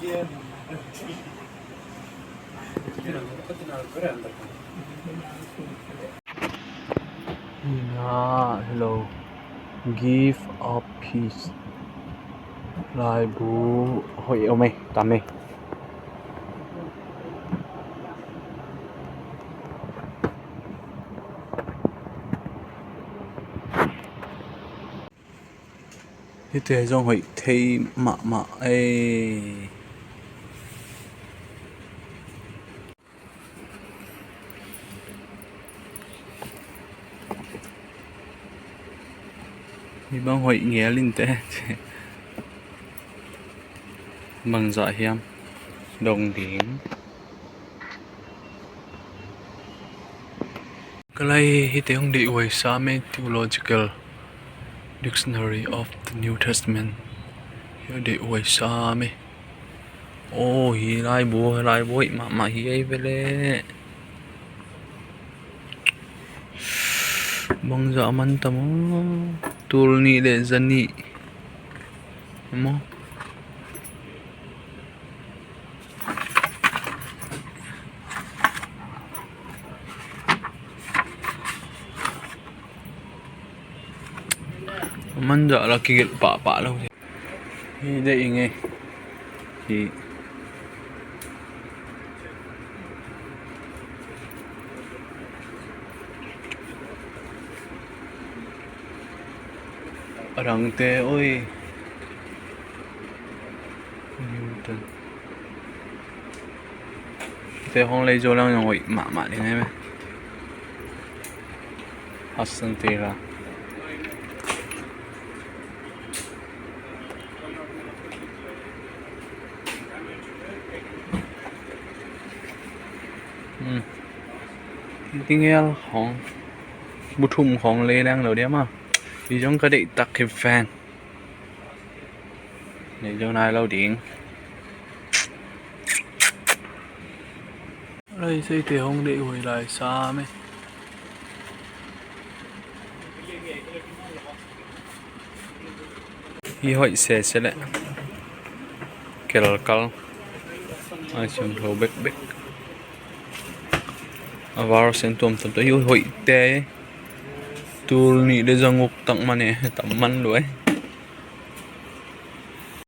Hello. Give a peace. Lai bố hội ông mày, tạm mày. Thế thì trong hội thấy mạ ấy. Thì bang hội nghe linh tế. Bằng dọa hiểm đồng điểm cái này thì tiếng đi về Same Theological Dictionary of the New Testament here đi về Same hi lại bố mà hi ấy về lệ bằng dọa man tamo tool ni để dân ni mo man dọa là kigil pa lâu hi đây nghe thì răng tê ôi Newton tê không lấy vô lăng rồi mạ đi nghe mày Hudson tê ra tiếng ngheของบุทุมของเลดังเหล่านี้มาđi trong cái định tắc kịp fan để cho này lâu điện đây xây thì không để hồi lại xa mấy hi hội sẽ lại kelkal ai xem thầu bếc vào sen tôm tới hội tê tool ni để ra ngục tặng mà nè tặng man rồi